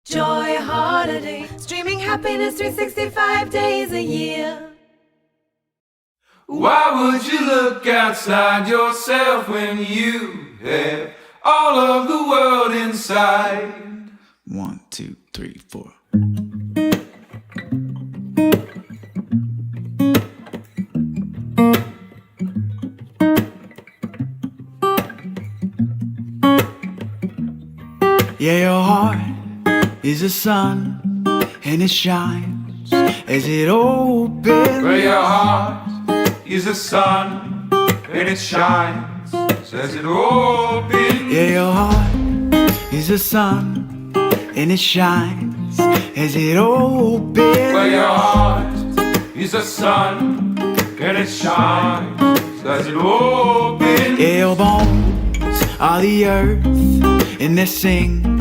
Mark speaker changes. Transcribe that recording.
Speaker 1: Joy Holiday, streaming happiness 365 days a year.
Speaker 2: Why would you look outside yourself when you have all of the world inside?
Speaker 3: 1, 2, 3, 4. Yeah, your heart is a sun, and it shines as it opens.
Speaker 2: Well, your heart is the sun, and it shines as it opens.
Speaker 3: Yeah, your heart is a sun, and it shines as it opens.
Speaker 2: Well, your heart is the sun, and it shines as it opens.
Speaker 3: Yeah, your bones are the earth, and they sing